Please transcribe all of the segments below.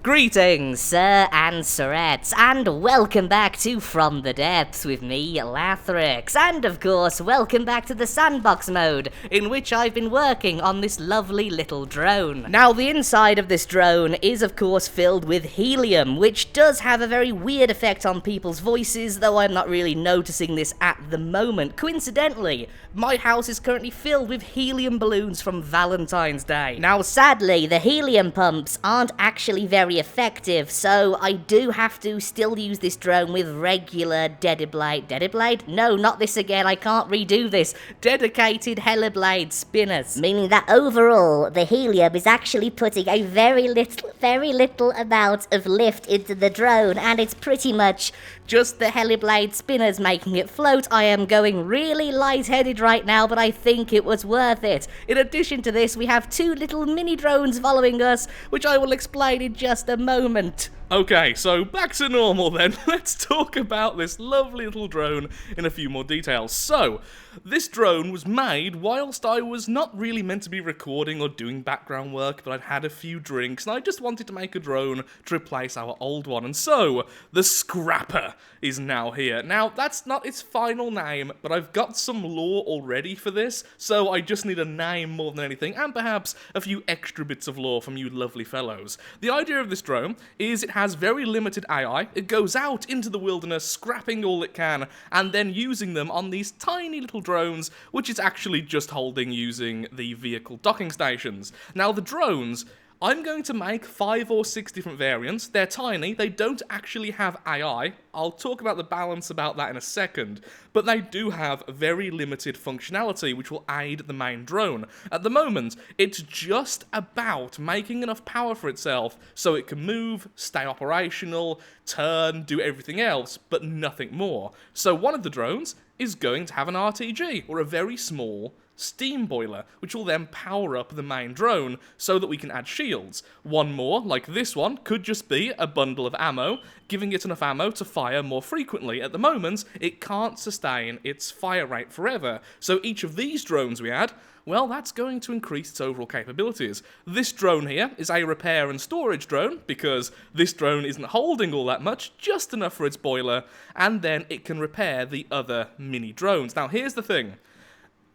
Greetings, sir and sirettes, and welcome back to From the Depths with me, Lathrix, and of course, welcome back to the sandbox mode, in which I've been working on this lovely little drone. Now, the inside of this drone is of course filled with helium, which does have a very weird effect on people's voices, though I'm not really noticing this at the moment. Coincidentally, my house is currently filled with helium balloons from Valentine's Day. Now, sadly, the helium pumps aren't actually very effective, so I do have to still use this drone with regular dedicated, no, not this again, I can't redo this, dedicated heliblade spinners. Meaning that overall, the helium is actually putting a very little amount of lift into the drone, and it's pretty much just the heliblade spinners making it float. I am going really lightheaded right now, but I think it was worth it. In addition to this, we have two little mini drones following us, which I will explain in just a moment. Okay, so back to normal then. Let's talk about this lovely little drone in a few more details. So, this drone was made whilst I was not really meant to be recording or doing background work, but I'd had a few drinks and I just wanted to make a drone to replace our old one. And so, the Scrapper is now here. Now, that's not its final name, but I've got some lore already for this, so I just need a name more than anything, and perhaps a few extra bits of lore from you lovely fellows. The idea of this drone is it has very limited AI. It goes out into the wilderness, scrapping all it can, and then using them on these tiny little drones, which it's actually just holding using the vehicle docking stations. Now, the drones, I'm going to make 5 or 6 different variants. They're tiny, they don't actually have AI. I'll talk about the balance about that in a second, but they do have very limited functionality, which will aid the main drone. At the moment, it's just about making enough power for itself so it can move, stay operational, turn, do everything else, but nothing more. So one of the drones is going to have an RTG, or a very small steam boiler, which will then power up the main drone so that we can add shields. One more, like this one, could just be a bundle of ammo, giving it enough ammo to fire more frequently. At the moment, it can't sustain its fire rate forever, so each of these drones we add, well, that's going to increase its overall capabilities. This drone here is a repair and storage drone, because this drone isn't holding all that much, just enough for its boiler, and then it can repair the other mini drones. Now, here's the thing.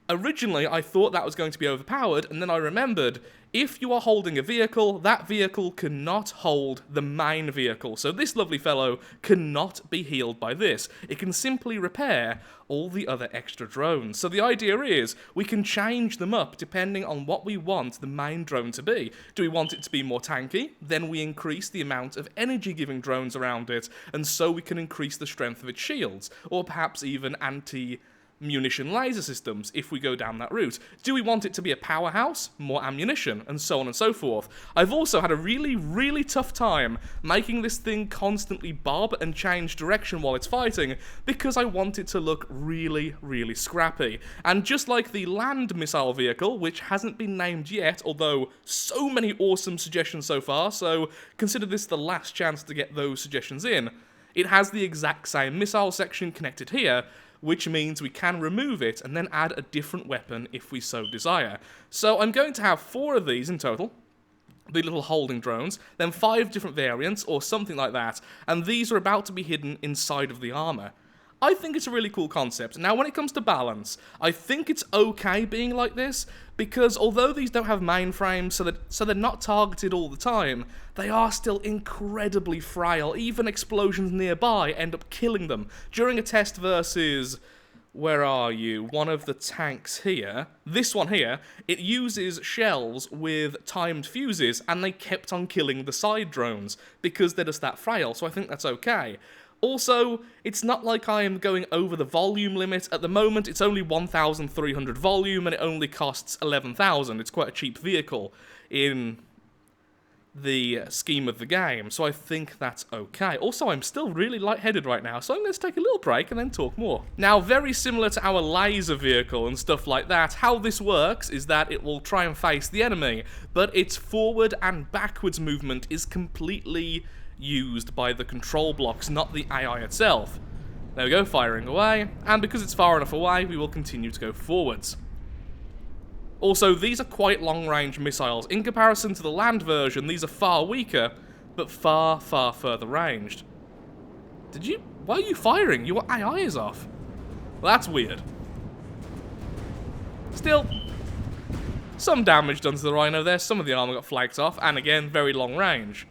Originally, I thought that was going to be overpowered, and then I remembered, if you are holding a vehicle, that vehicle cannot hold the main vehicle. So this lovely fellow cannot be healed by this. It can simply repair all the other extra drones. So the idea is, we can change them up depending on what we want the main drone to be. Do we want it to be more tanky? Then we increase the amount of energy-giving drones around it, and so we can increase the strength of its shields, or perhaps even munition laser systems, if we go down that route. Do we want it to be a powerhouse? More ammunition, and so on and so forth. I've also had a really tough time making this thing constantly bob and change direction while it's fighting, because I want it to look really scrappy. And just like the land missile vehicle, which hasn't been named yet, although so many awesome suggestions so far, so consider this the last chance to get those suggestions in, it has the exact same missile section connected here, which means we can remove it and then add a different weapon if we so desire. So I'm going to have 4 of these in total, the little holding drones, then 5 different variants or something like that, and these are about to be hidden inside of the armor. I think it's a really cool concept. Now, when it comes to balance, I think it's okay being like this, because although these don't have mainframes, so they're not targeted all the time, they are still incredibly frail. Even explosions nearby end up killing them. During a test versus, where are you? One of the tanks here. This one here, it uses shells with timed fuses, and they kept on killing the side drones, because they're just that frail, so I think that's okay. Also, it's not like I am going over the volume limit. At the moment, it's only 1,300 volume, and it only costs 11,000. It's quite a cheap vehicle in the scheme of the game, so I think that's okay. Also, I'm still really lightheaded right now, so I'm going to take a little break and then talk more. Now, very similar to our laser vehicle and stuff like that, how this works is that it will try and face the enemy, but its forward and backwards movement is completely used by the control blocks, not the AI itself. There we go, firing away, and because it's far enough away, we will continue to go forwards. Also, these are quite long-range missiles. In comparison to the land version, these are far weaker, but far, far further ranged. Why are you firing? Your AI is off. Well, that's weird. Still, some damage done to the Rhino there. Some of the armor got flaked off, and again, very long range.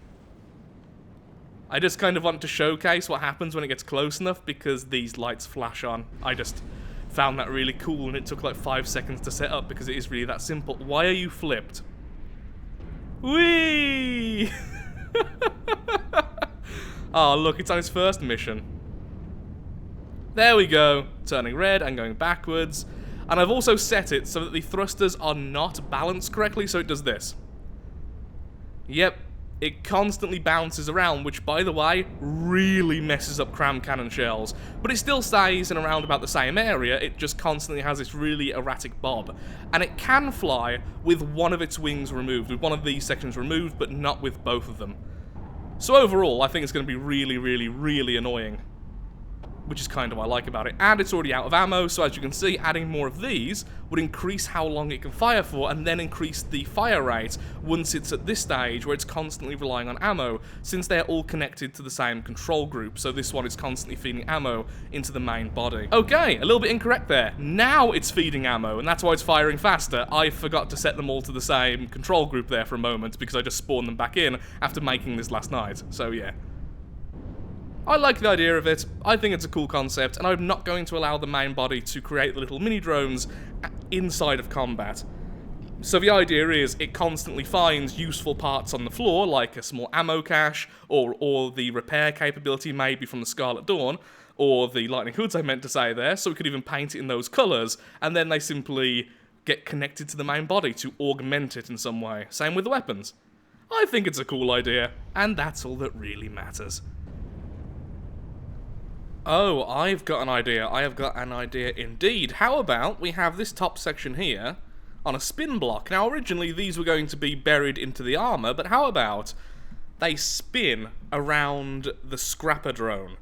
I just kind of want to showcase what happens when it gets close enough, because these lights flash on. I just found that really cool, and it took like 5 seconds to set up, because it is really that simple. Why are you flipped? Whee! Oh, look, it's on its first mission. There we go, turning red and going backwards. And I've also set it so that the thrusters are not balanced correctly, so it does this. Yep, it constantly bounces around, which, by the way, really messes up cram cannon shells. But it still stays in around about the same area, it just constantly has this really erratic bob. And it can fly with one of its wings removed, with one of these sections removed, but not with both of them. So overall, I think it's going to be really, really, really annoying. Which is kind of what I like about it. And it's already out of ammo, so as you can see, adding more of these would increase how long it can fire for, and then increase the fire rate once it's at this stage where it's constantly relying on ammo, since they're all connected to the same control group, so this one is constantly feeding ammo into the main body. Okay, a little bit incorrect there. Now it's feeding ammo, and that's why it's firing faster. I forgot to set them all to the same control group there for a moment, because I just spawned them back in after making this last night, so yeah. I like the idea of it, I think it's a cool concept, and I'm not going to allow the main body to create the little mini-drones inside of combat. So the idea is it constantly finds useful parts on the floor, like a small ammo cache, or the repair capability maybe from the Scarlet Dawn, or the Lightning Hoods I meant to say there, so we could even paint it in those colours, and then they simply get connected to the main body to augment it in some way. Same with the weapons. I think it's a cool idea, and that's all that really matters. Oh, I've got an idea. I have got an idea indeed. How about we have this top section here on a spin block? Now, originally, these were going to be buried into the armor, but how about they spin around the scrapper drone?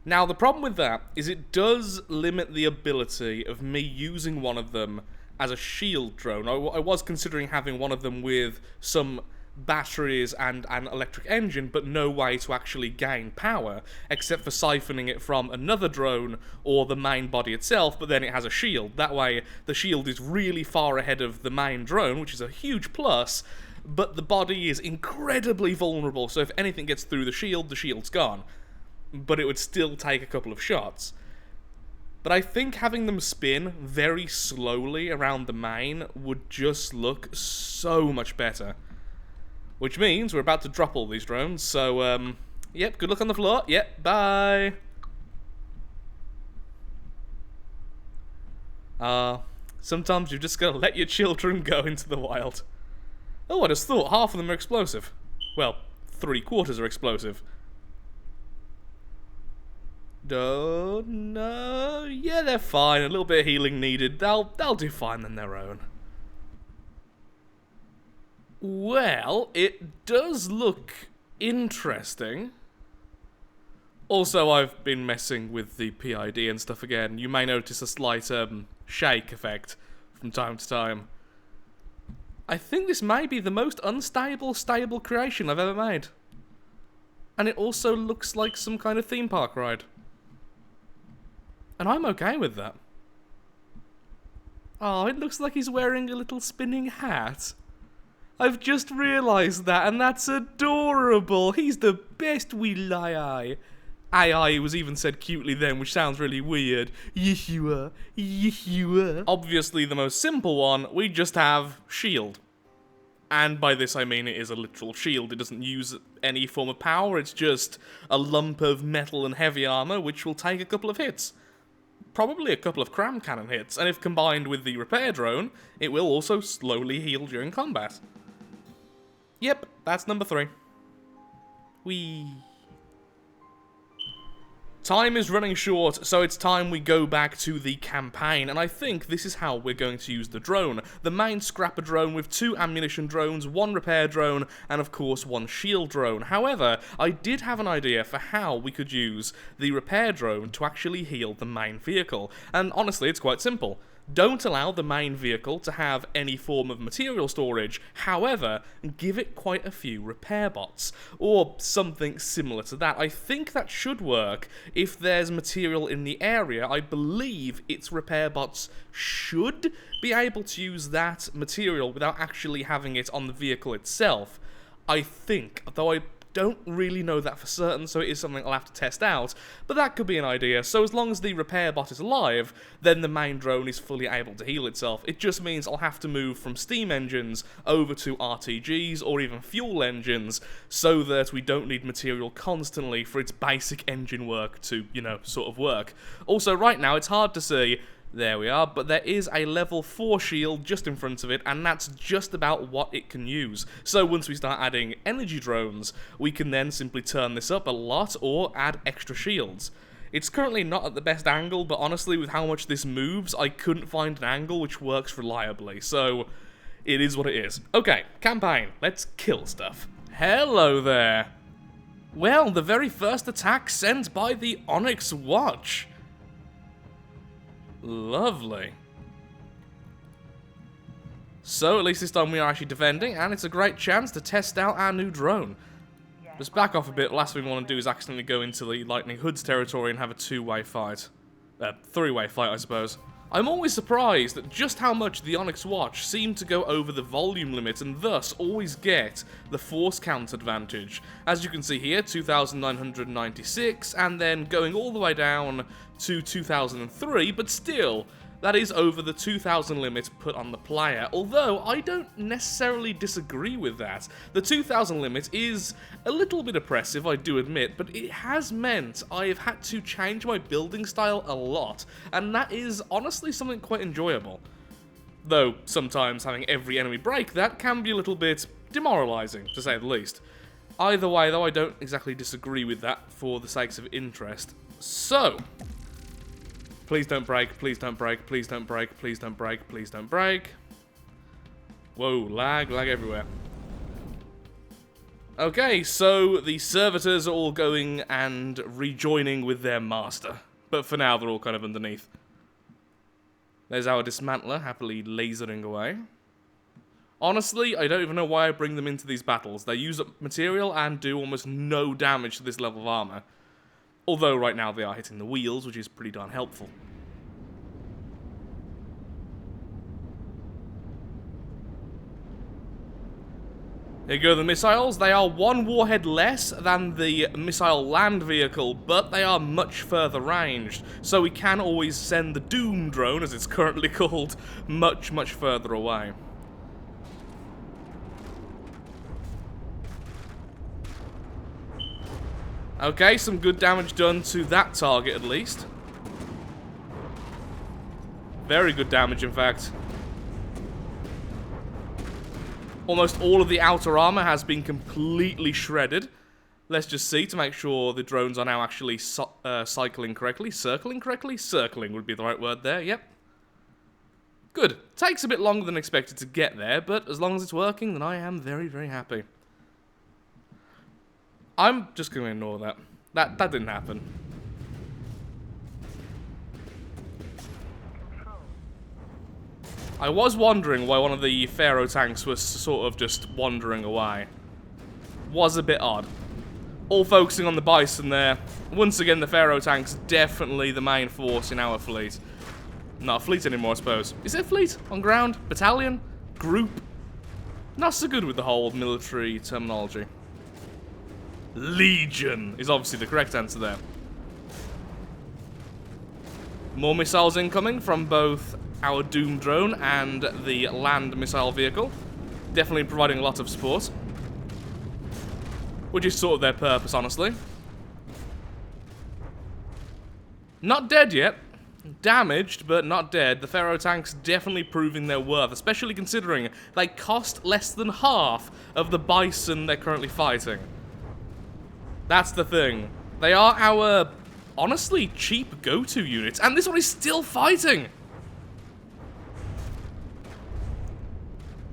Now, the problem with that is it does limit the ability of me using one of them as a shield drone. I was considering having one of them with some batteries and an electric engine, but no way to actually gain power, except for siphoning it from another drone or the main body itself, but then it has a shield. That way, the shield is really far ahead of the main drone, which is a huge plus, but the body is incredibly vulnerable, so if anything gets through the shield's gone. But it would still take a couple of shots. But I think having them spin very slowly around the main would just look so much better. Which means we're about to drop all these drones, so, yep, good luck on the floor. Yep, bye. Sometimes you've just got to let your children go into the wild. Oh, I just thought half of them are explosive. Well, 3/4 are explosive. No, yeah, they're fine. A little bit of healing needed. They'll do fine on their own. Well, it does look interesting. Also, I've been messing with the PID and stuff again. You may notice a slight shake effect from time to time. I think this may be the most unstable, stable creation I've ever made. And it also looks like some kind of theme park ride. And I'm okay with that. Oh, it looks like he's wearing a little spinning hat. I've just realised that, and that's adorable. He's the best wee AI. AI was even said cutely then, which sounds really weird. Yes you are. Yes you are. Obviously the most simple one, we just have shield. And by this I mean it is a literal shield. It doesn't use any form of power, it's just a lump of metal and heavy armour which will take a couple of hits. Probably a couple of cram cannon hits, and if combined with the repair drone, it will also slowly heal during combat. Yep, that's number 3. Whee! Time is running short, so it's time we go back to the campaign, and I think this is how we're going to use the drone. The main scrapper drone with 2 ammunition drones, 1 repair drone, and of course 1 shield drone. However, I did have an idea for how we could use the repair drone to actually heal the main vehicle, and honestly it's quite simple. Don't allow the main vehicle to have any form of material storage, however, give it quite a few repair bots, or something similar to that. I think that should work if there's material in the area. I believe its repair bots should be able to use that material without actually having it on the vehicle itself. I think, though I don't really know that for certain, so it is something I'll have to test out, but that could be an idea. So as long as the repair bot is alive, then the main drone is fully able to heal itself. It just means I'll have to move from steam engines over to RTGs or even fuel engines, so that we don't need material constantly for its basic engine work to, you know, sort of work. Also, right now, it's hard to see. There we are, but there is a level 4 shield just in front of it, and that's just about what it can use. So once we start adding energy drones, we can then simply turn this up a lot or add extra shields. It's currently not at the best angle, but honestly, with how much this moves, I couldn't find an angle which works reliably, so it is what it is. Okay, campaign, let's kill stuff. Hello there. Well, the very first attack sent by the Onyx Watch. Lovely. So, at least this time we are actually defending, and it's a great chance to test out our new drone. Let's back off a bit. Last thing we want to do is accidentally go into the Lightning Hood's territory and have a two-way fight. Three-way fight, I suppose. I'm always surprised at just how much the Onyx Watch seem to go over the volume limit and thus always get the force count advantage. As you can see here, 2,996, and then going all the way down to 2,003, but still, that is over the 2,000 limit put on the player, although I don't necessarily disagree with that. The 2,000 limit is a little bit oppressive, I do admit, but it has meant I have had to change my building style a lot, and that is honestly something quite enjoyable. Though, sometimes having every enemy break that can be a little bit demoralizing, to say the least. Either way, though, I don't exactly disagree with that for the sakes of interest. So, please don't break, please don't break, please don't break, please don't break, please don't break. Whoa, lag everywhere. Okay, so the servitors are all going and rejoining with their master. But for now, they're all kind of underneath. There's our dismantler, happily lasering away. Honestly, I don't even know why I bring them into these battles. They use up material and do almost no damage to this level of armor. Although right now they are hitting the wheels, which is pretty darn helpful. There you go, the missiles. They are one warhead less than the missile land vehicle, but they are much further ranged. So we can always send the Doom drone, as it's currently called, much, much further away. Okay, some good damage done to that target at least. Very good damage, in fact. Almost all of the outer armor has been completely shredded. Let's just see to make sure the drones are now actually cycling correctly. Circling correctly? Circling would be the right word there, yep. Good. Takes a bit longer than expected to get there, but as long as it's working, then I am very, very happy. I'm just going to ignore that. That didn't happen. I was wondering why one of the Pharaoh tanks was sort of just wandering away. Was a bit odd. All focusing on the Bison there. Once again, the Pharaoh tank's definitely the main force in our fleet. Not a fleet anymore, I suppose. Is it a fleet? On ground? Battalion? Group? Not so good with the whole military terminology. Legion is obviously the correct answer there. More missiles incoming from both our Doom drone and the land missile vehicle. Definitely providing a lot of support. Which is sort of their purpose, honestly. Not dead yet. Damaged, but not dead. The Pharaoh tanks definitely proving their worth, especially considering they cost less than half of the Bison they're currently fighting. That's the thing. They are our, honestly, cheap go-to units, and this one is still fighting!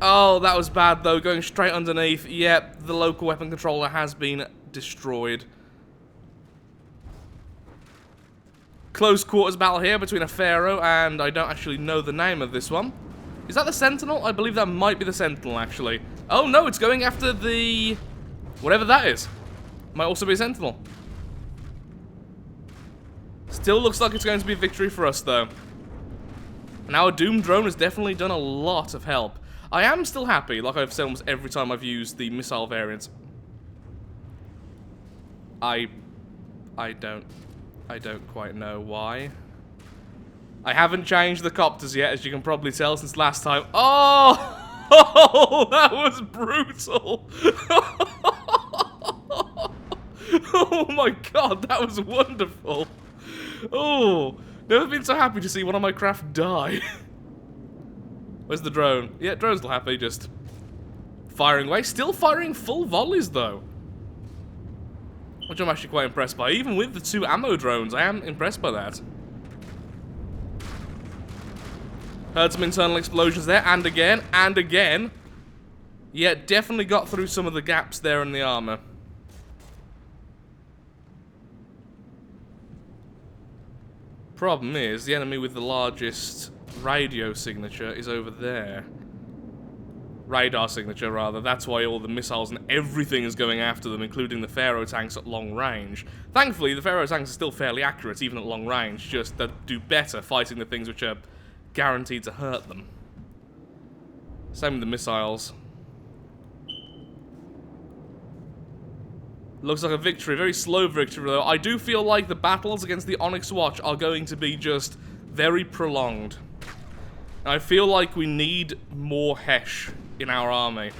Oh, that was bad, though, going straight underneath. Yep, the local weapon controller has been destroyed. close quarters battle here between a Pharaoh and I don't actually know the name of this one. Is that the Sentinel? I believe that might be the Sentinel, actually. Oh, no, it's going after the... whatever that is. Might also be a Sentinel. Still looks like it's going to be a victory for us, though. And our Doom drone has definitely done a lot of help. I am still happy, like I've said almost every time I've used the missile variant. I don't quite know why. I haven't changed the copters yet, as you can probably tell since last time. Oh! Oh, that was brutal! Oh my god, that was wonderful! Oh, never been so happy to see one of my craft die. Where's the drone? Yeah, drone's still happy, just firing away. Still firing full volleys, though. Which I'm actually quite impressed by. Even with the 2 ammo drones, I am impressed by that. Heard some internal explosions there, and again, and again. Yeah, definitely got through some of the gaps there in the armor. Problem is, the enemy with the largest radio signature is over there. Radar signature, rather. That's why all the missiles and everything is going after them, including the Pharaoh tanks at long range. Thankfully, the Pharaoh tanks are still fairly accurate, even at long range, just they do better fighting the things which are guaranteed to hurt them. Same with the missiles. Looks like a victory, very slow victory though. I do feel like the battles against the Onyx Watch are going to be just very prolonged. I feel like we need more Hesh in our army.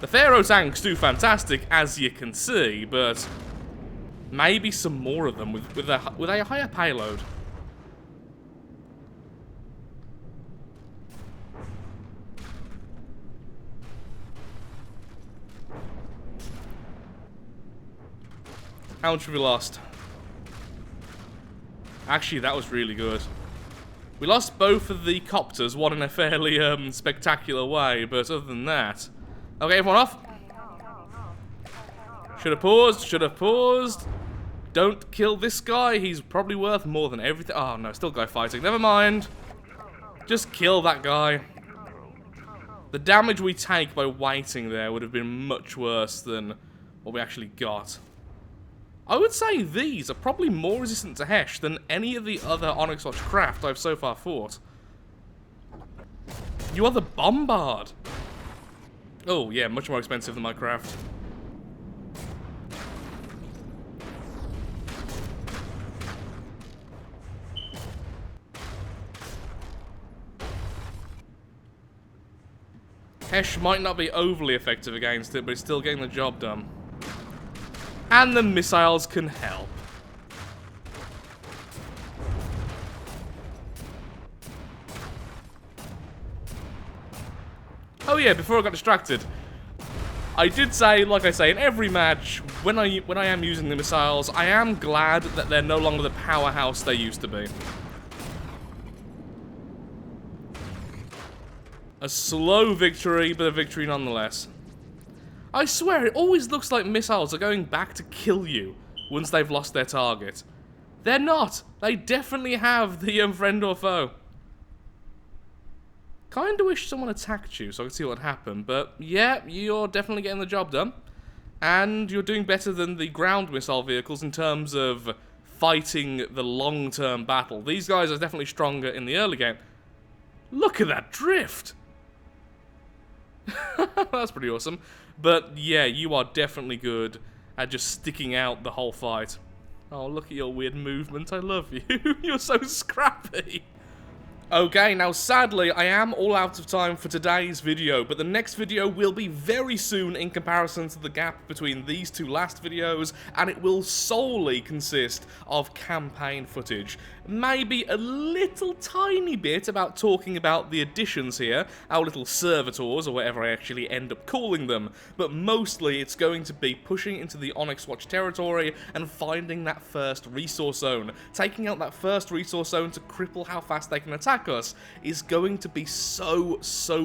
The Pharaoh tanks do fantastic, as you can see, but maybe some more of them with a higher payload. How much have we lost? Actually, that was really good. We lost both of the copters, one in a fairly spectacular way, but other than that... Okay, everyone off. Should have paused, should have paused. Don't kill this guy, he's probably worth more than everything. Oh no, still guy fighting, never mind. Just kill that guy. The damage we take by waiting there would have been much worse than what we actually got. I would say these are probably more resistant to Hesh than any of the other Onyx Watch craft I've so far fought. You are the Bombard. Oh, yeah, much more expensive than my craft. Hesh might not be overly effective against it, but it's still getting the job done. And the missiles can help. Oh yeah, before I got distracted, I did say, like I say, in every match, when I am using the missiles, I am glad that they're no longer the powerhouse they used to be. A slow victory, but a victory nonetheless. I swear, it always looks like missiles are going back to kill you once they've lost their target. They're not. They definitely have the friend or foe. Kinda wish someone attacked you so I could see what happened, but yeah, you're definitely getting the job done. And you're doing better than the ground missile vehicles in terms of fighting the long-term battle. These guys are definitely stronger in the early game. Look at that drift! That's pretty awesome. But yeah, you are definitely good at just sticking out the whole fight. Oh, look at your weird movement. I love you. You're so scrappy. Okay, now sadly, I am all out of time for today's video, but the next video will be very soon in comparison to the gap between these two last videos, and it will solely consist of campaign footage. Maybe a little tiny bit about talking about the additions here, our little servitors, or whatever I actually end up calling them, but mostly it's going to be pushing into the Onyx Watch territory and finding that first resource zone. Taking out that first resource zone to cripple how fast they can attack us is going to be so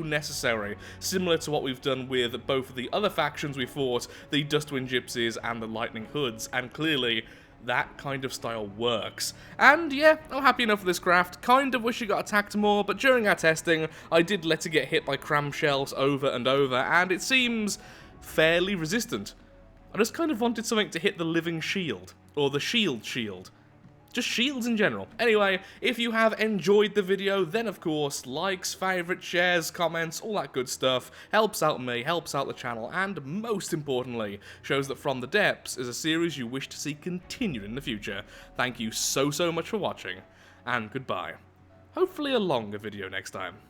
necessary, similar to what we've done with both of the other factions we fought, the Dustwind Gypsies and the Lightning Hoods, and clearly that kind of style works. And yeah, I'm happy enough with this craft. Kind of wish it got attacked more, but during our testing, I did let it get hit by cramshells over and over, and it seems fairly resistant. I just kind of wanted something to hit the living shield, or the shield. Just shields in general. Anyway, if you have enjoyed the video, then of course, likes, favourites, shares, comments, all that good stuff helps out me, helps out the channel, and most importantly, shows that From the Depths is a series you wish to see continue in the future. Thank you so much for watching, and goodbye. Hopefully a longer video next time.